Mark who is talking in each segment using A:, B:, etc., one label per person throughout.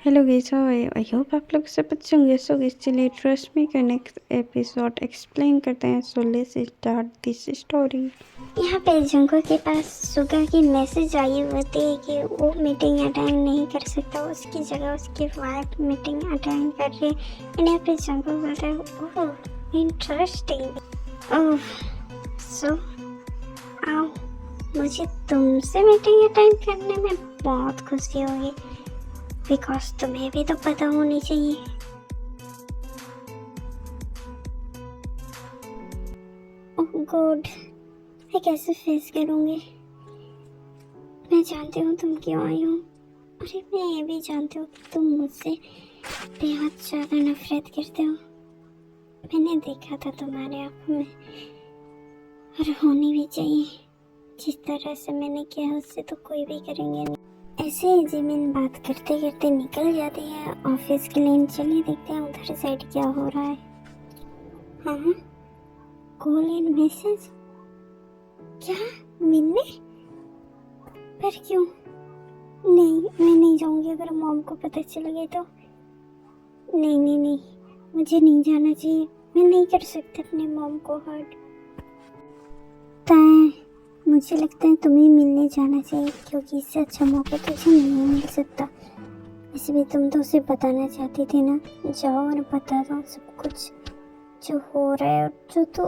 A: Hello guys, how are you? I hope आप लोग सब अच्छे होंगे। सो गाइस, चलिए ट्रस्ट मी का नेक्स्ट एपिसोड एक्सप्लेन करते हैं। So let's start this story.
B: यहाँ पे जंगल के पास सुगा की मैसेज आई होती है कि वो मीटिंग अटेंड नहीं कर सकता, उसकी जगह उसकी वाइफ मीटिंग अटेंड कर रही है। एंड यहाँ पे जंगल बोलता है ओह इंटरेस्टिंग, ओह सो आओ, मुझे तुमसे मीटिंग अटेंड करने में बहुत खुशी होगी बिकॉज तुम्हें भी तो पता होनी चाहिए। ओह गॉड, मैं कैसे फेस करूँगी? मैं जानती हूँ तुम क्यों आई हो, और मैं ये भी जानती हूँ कि तुम मुझसे बेहद ज़्यादा नफरत करते हो। मैंने देखा था तुम्हारे आंखों में, और होनी भी चाहिए। जिस तरह से मैंने किया उससे तो कोई भी करेंगे नहीं। ऐसे ही जिमिन बात करते करते निकल जाती है ऑफिस के लिए। चलिए देखते हैं उधर साइड क्या हो रहा है। हाँ, कॉल इन मैसेज, क्या मिलने? पर क्यों? नहीं, मैं नहीं जाऊंगी। अगर मॉम को पता चल गया तो नहीं नहीं नहीं, मुझे नहीं जाना चाहिए। मैं नहीं कर सकती अपने मॉम को हर्ट। मुझे लगता है तुम्हें मिलने जाना चाहिए, क्योंकि इससे अच्छा मौका तुझे नहीं मिल सकता। वैसे भी तुम तो उसे बताना चाहती थी ना, जाओ और बता दो सब कुछ जो हो रहा है और जो तो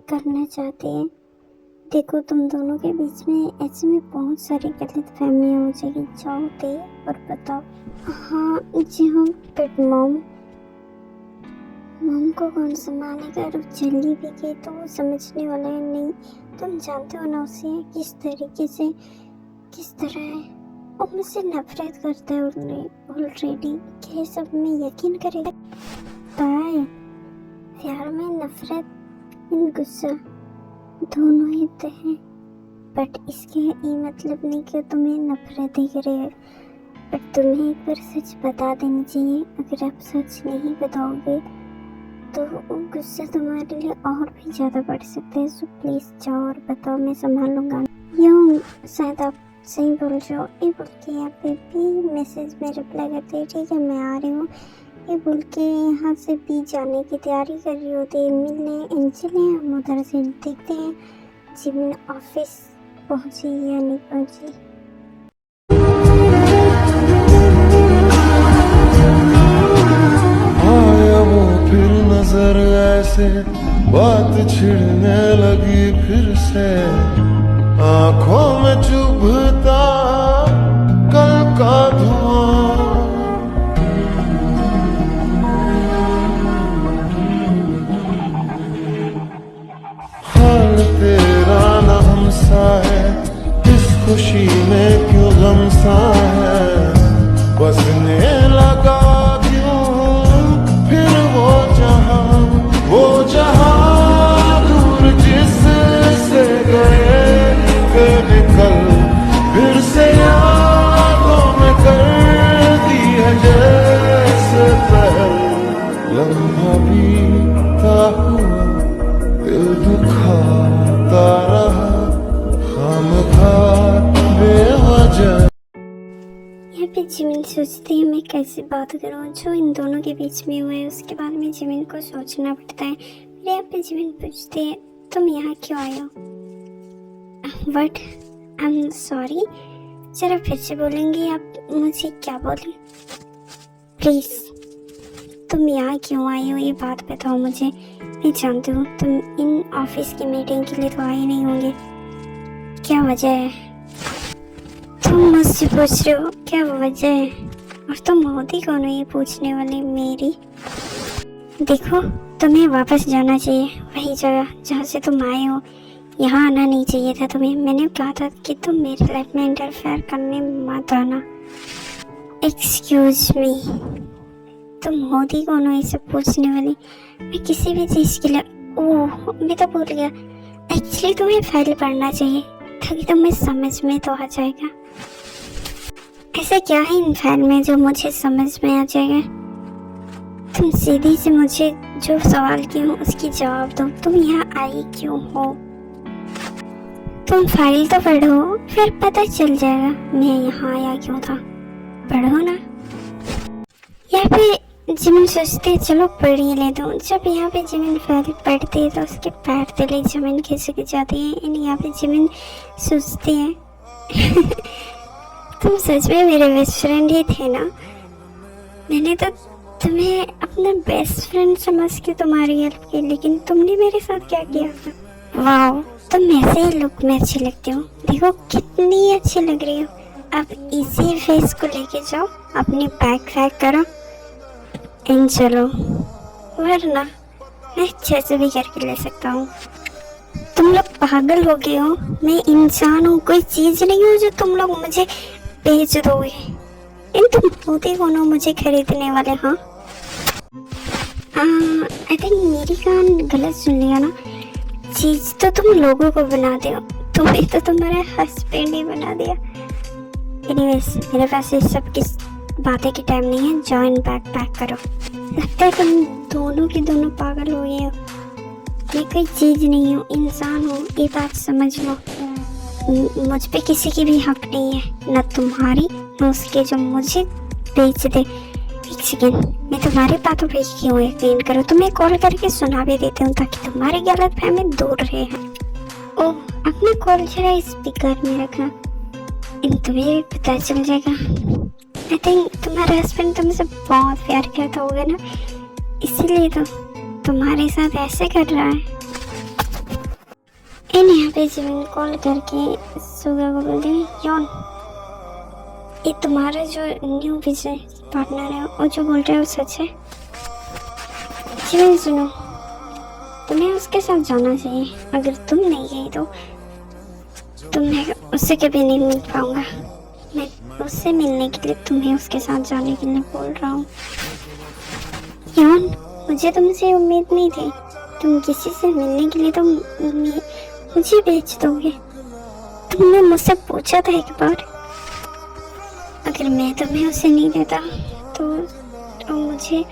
B: करना चाहती है। देखो, तुम दोनों के बीच में ऐसे में बहुत सारी गलतफहमियां हो जाएगी। जाओ दे और बताओ। हाँ जी हाँ, बट मॉम को कौन संभालेगा? और चली भी गई तो वो समझने वाला है नहीं। तुम जानते हो ना उसे किस तरीके से, किस तरह है। और मुझसे नफरत करता है ऑलरेडी। क्या सब में यकीन करेगा? ताई, प्यार में नफरत इन गुस्सा दोनों ही तो हैं, बट इसके ये मतलब नहीं कि तुम्हें नफरत ही करेगा। बट तुम्हें एक बार सच बता देनी चाहिए। अगर आप सच नहीं बताओगे तो गुस्सा तुम्हारे लिए और भी ज़्यादा बढ़ सकता है। सो प्लीज़ जाओ और बताओ, मैं संभाल लूँगा। यूँ शायद आप सही बोल रहे हो। ये बोल के यहाँ पे भी मैसेज में रिप्लाई करते हैं, ठीक है मैं आ रही हूँ। ये बोल के यहाँ से भी जाने की तैयारी कर रही होती है मिलने। चलिए हम उधर से देखते हैं जिमिन ऑफिस पहुँची या नहीं पहुँची।
C: नजर ऐसे बात छिड़ने लगी फिर से, आंखों में चुभता कल का धुआं। हाल तेरा न हमसा है, इस खुशी में क्यों गम सा है। बसने लगा जहाँ दूर जिससे गए निकल, फिर से यादों में कर दी है जैसे पहले। लम्हा बीता हुआ दिल दुखाता रहा, खामखा बेवजह।
B: यहाँ पे जिमिन सोचती है मैं कैसे बात करूँ जो इन दोनों के बीच में हुआ है। उसके बाद में जिमिन को सोचना पड़ता है। फिर यहाँ पे जिमिन पूछती है तुम यहाँ क्यों आए हो? बट आई एम सॉरी, जरा फिर से बोलेंगी आप? मुझे क्या बोली? प्लीज तुम यहाँ क्यों आई हो ये बात बताओ मुझे। मैं जानती हूँ तुम इन ऑफिस की मीटिंग के लिए तो आए नहीं होंगे। क्या वजह है? तुम मुझसे पूछ रहे हो क्या वजह है? और तुम होती कौन हो ये पूछने वाली मेरी? देखो, तुम्हें वापस जाना चाहिए वही जगह जहाँ से तुम आए हो। यहाँ आना नहीं चाहिए था तुम्हें। मैंने कहा था कि तुम मेरी लाइफ में इंटरफेयर करने मत आना। एक्सक्यूज मी, तुम होती कौन हो ये सब पूछने वाली? मैं किसी भी चीज़ के लिए, ओह मैं तो भूल गया, एक्चुअली तुम्हें फाइल पढ़ना चाहिए ताकि तुम्हें समझ में तो आ जाएगा। ऐसा क्या है इन फाइल में जो मुझे समझ में आ जाएगा? तुम सीधी से मुझे जो सवाल की हूँ उसकी जवाब दो। तुम यहाँ आई क्यों हो? तुम फाइल तो पढ़ो, फिर पता चल जाएगा मैं यहाँ आया क्यों था। पढ़ो ना। यहाँ पे जिमिन सोचती है चलो पढ़ ही ले दूँ। जब यहाँ पे जिमिन पढ़ती है तो उसके पैर तले जमीन खिसक जाती है। एंड यहाँ पे जिमिन सोचती है तुम सच में मेरे बेस्ट फ्रेंड ही थे ना। मैंने तो तुम्हें अपना बेस्ट फ्रेंड समझ के तुम्हारी हेल्प की, लेकिन तुमने मेरे साथ क्या किया था। वाह, तुम ऐसे ही लुक में अच्छी लगती हो। देखो कितनी अच्छी लग रही हो। अब इसी फेस को लेके जाओ, अपनी बैग पैक करो एंड चलो, वरना मैं जैसे भी करके ले सकता हूँ। तुम लोग पागल हो गए हो। मैं इंसान हूँ, कोई चीज़ नहीं हूँ जो तुम लोग मुझे बेच दोगे। इन तुम होते कौन हो मुझे खरीदने वाले। हाँ, आई थिंक मेरी कान गलत सुन लिया ना। चीज तो तुम लोगों को बनाते हो, तुम्हें तो तुम्हारा हस्बैंड ही बना दिया। एनीवेज, मेरे पास इस सब की बातें की टाइम नहीं है। जाओ इन बैग पैक करो। लगता है तुम दोनों के दोनों पागल हो गए हो। मैं कोई चीज नहीं हूँ, इंसान हूँ, ये बात समझ लो। मुझ पे किसी की भी हक नहीं है, न तुम्हारी न उसके जो मुझे बेच दे। एक सेकेंड, मैं तुम्हारी बातों पे क्यों यकीन करूँ। तुम्हें कॉल करके सुना भी देती हूँ ताकि तुम्हारी गलतफहमी दूर रहे। ओह, अपना कॉल जरा स्पीकर में रखना, तुम्हें भी पता चल जाएगा। आई थिंक तुम्हारा हस्बैंड तुमसे बहुत प्यार करता होगा ना, इसीलिए तो तुम्हारे साथ ऐसे कर रहा है। इन यहाँ पे जिमिन कॉल करके सुगा को बोलते हैं, यौन ये तुम्हारा जो न्यू बिजनेस पार्टनर है वो जो बोल रहा है वो सच है। जिमिन सुनो, तुम्हें उसके साथ जाना चाहिए। अगर तुम नहीं गई तो तुम्हें उससे कभी नहीं मिल पाऊंगा। मैं उससे मिलने के लिए तुम्हें उसके साथ जाने के लिए बोल रहा हूँ। यौन, मुझे तुमसे उम्मीद नहीं थी। तुम किसी से मिलने के लिए तो मुझे बेच दोगे। तुमने मुझसे पूछा था एक बार, अगर मैं तुम्हें उसे नहीं देता तो मुझे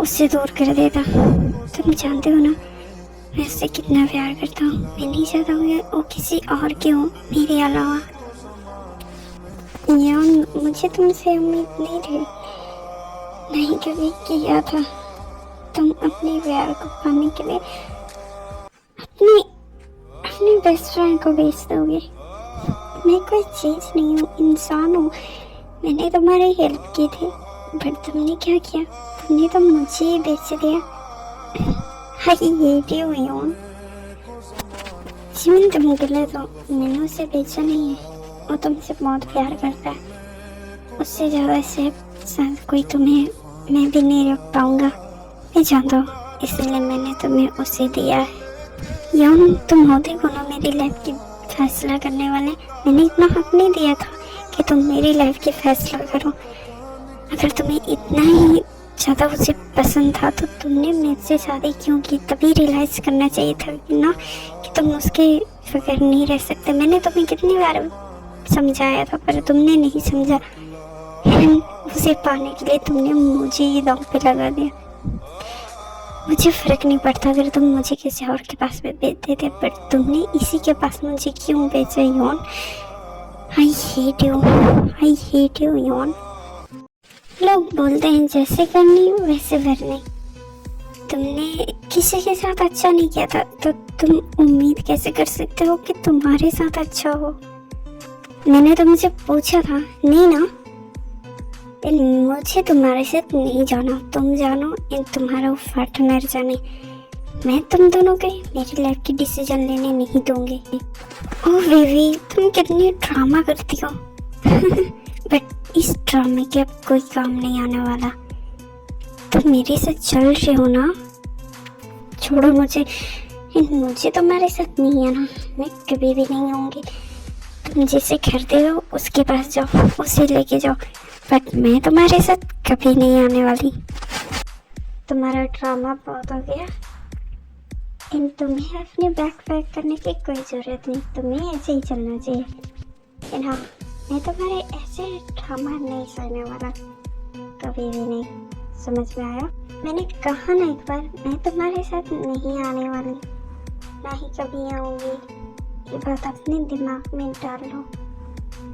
B: उससे दूर कर देता। तुम जानते हो ना मैं उससे कितना प्यार करता हूँ। मैं नहीं चाहता हूँ वो किसी और की हो मेरे अलावा। यौन, मुझे तुमसे उम्मीद नहीं थी, नहीं कभी किया था। तुम अपने प्यार को पाने के लिए अपने बेस्ट फ्रेंड को बेच दोगे। मैं कोई चीज़ नहीं हूँ, इंसान हूँ। मैंने तुम्हारी हेल्प की थी, बट तुमने क्या किया, तुमने तो मुझे ही बेच दिया। हाँ, ये हुई हूँ। जिमिन, तुम गलत हो। मैंने उसे बेचा नहीं है, वो तुमसे बहुत प्यार करता है। उससे ज़्यादा से साथ कोई तुम्हें मैं भी नहीं रख पाऊँगा, मैं जानता हूँ। इसलिए मैंने तुम्हें उसे दिया है। यौन, तुम होते कौन हो मेरी लाइफ की फैसला करने वाले। मैंने इतना हक नहीं दिया था कि तुम मेरी लाइफ की फैसला करो। अगर तुम्हें इतना ही ज़्यादा उसे पसंद था तो तुमने मुझसे शादी क्यों की। तभी रियलाइज़ करना चाहिए था ना कि तुम उसके बगैर नहीं रह सकते। मैंने तुम्हें कितनी बार समझाया था पर तुमने नहीं समझा। उसे पाने के लिए तुमने मुझे ही दांव पे लगा दिया। मुझे फ़र्क नहीं पड़ता अगर तुम मुझे किसी और के पास भी बेच देते, बट तुमने इसी के पास मुझे क्यों बेचा। यौन, आई हेट यू यौन। लोग बोलते हैं जैसे करनी वैसे भरनी। तुमने किसी के साथ अच्छा नहीं किया था तो तुम उम्मीद कैसे कर सकते हो कि तुम्हारे साथ अच्छा हो। मैंने तुमसे पूछा था नहीं ना, मुझे तुम्हारे साथ नहीं जाना। तुम जानो, इन तुम्हारा पार्टनर जाने। मैं तुम दोनों के मेरी लाइफ की डिसीजन लेने नहीं दूंगी। ओह बेबी, तुम कितनी ड्रामा करती हो। बट इस ड्रामे के अब कोई काम नहीं आने वाला। तुम मेरे साथ चल रहे हो ना, छोड़ो मुझे। मुझे तुम्हारे साथ नहीं आना, मैं कभी भी नहीं आऊँगी। तुम जिसे खरीदे हो उसके पास जाओ, उसे लेके जाओ, बट मैं तुम्हारे साथ कभी नहीं आने वाली। तुम्हारा ड्रामा बहुत हो गया। तुम्हें अपने बैग पैक करने की कोई ज़रूरत नहीं, तुम्हें ऐसे ही चलना चाहिए। हाँ, मैं तुम्हारे ऐसे ड्रामा नहीं सहने वाला, कभी भी नहीं। समझ में आया? मैंने कहा ना एक बार, मैं तुम्हारे साथ नहीं आने वाली, ना ही कभी आऊँगी। ये बात अपने दिमाग में डाल लो।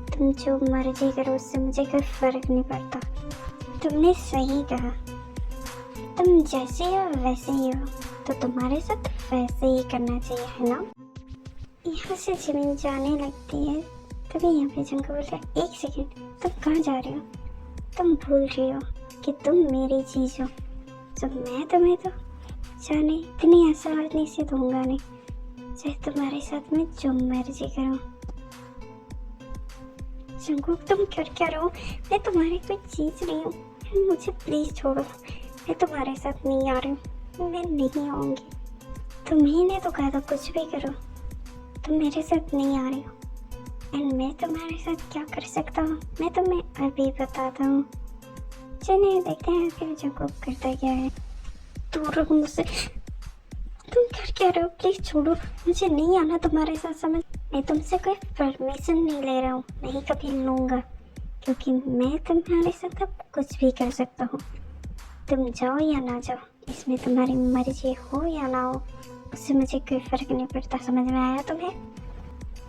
B: तुम जो मर्जी करो, उससे मुझे कोई फ़र्क नहीं पड़ता। तुमने सही कहा, तुम जैसे हो वैसे ही हो, तो तुम्हारे साथ वैसे ही करना चाहिए, है ना। यहाँ से जिमिन जाने लगती है, तभी यहाँ पे जंगू बोलता है, एक सेकेंड, तुम कहाँ जा रहे हो? तुम भूल रही हो कि तुम मेरी चीज़ हो, जब मैं तुम्हें तो जाने इतनी आसानी से दूंगा नहीं, चाहे तुम्हारे साथ में जो मर्जी करो। जंगूक तुम कर क्या रहो? मैं तुम्हारी कोई चीज़ नहीं हूँ, मुझे प्लीज़ छोड़ो, मैं तुम्हारे साथ नहीं आ रही हूँ, मैं नहीं आऊँगी। तुम्हें तो कहा था कुछ भी करो, तुम मेरे साथ नहीं आ रही हो, एंड मैं तुम्हारे साथ क्या कर सकता हूँ मैं तुम्हें अभी बताता हूँ। चलिए देखते हैं फिर जंगूक करता क्या है। दूर रहो मुझसे, तुम कर क्या रहे हो? प्लीज़ छोड़ो, मुझे नहीं आना तुम्हारे साथ, समझ। मैं तुमसे कोई परमिशन नहीं ले रहा हूँ, नहीं कभी लूँगा, क्योंकि मैं तुम्हारे साथ अब कुछ भी कर सकता हूँ। तुम जाओ या ना जाओ, इसमें तुम्हारी मर्जी हो या ना हो, उससे मुझे कोई फ़र्क नहीं पड़ता। समझ में आया तुम्हें?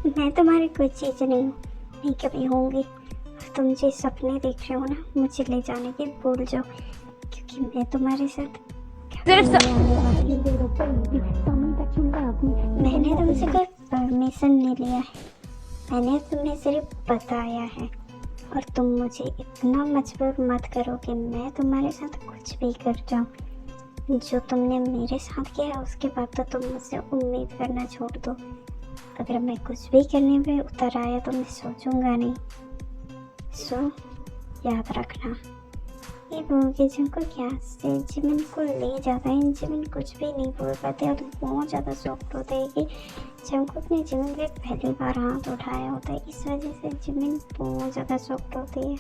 B: मैं तुम्हारी कोई चीज़ नहीं हूँ, नहीं कभी होंगी। और तुम जो सपने देख रहे हो ना मुझे ले जाने के, भूल जाओ, क्योंकि मैं तुम्हारे साथ मैंने तुमसे कोई परमिशन नहीं लिया है, मैंने तुम्हें सिर्फ बताया है। और तुम मुझे इतना मजबूर मत करो कि मैं तुम्हारे साथ कुछ भी कर जाऊँ। जो तुमने मेरे साथ किया है उसके बाद तो तुम मुझसे उम्मीद करना छोड़ दो। अगर मैं कुछ भी करने पे उतर आया तो मैं सोचूंगा नहीं। सो याद रखना। ये बोलके जिनको क्या से जिमिन को ले जाता है, जिमिन कुछ भी नहीं बोल पाते और बहुत ज़्यादा शॉक्ड होते हैं कि जंकुक ने जिमिन पे पहली बार हाथ उठाया होता है। इस वजह से जिमिन बहुत ज़्यादा शॉक्ड होती है।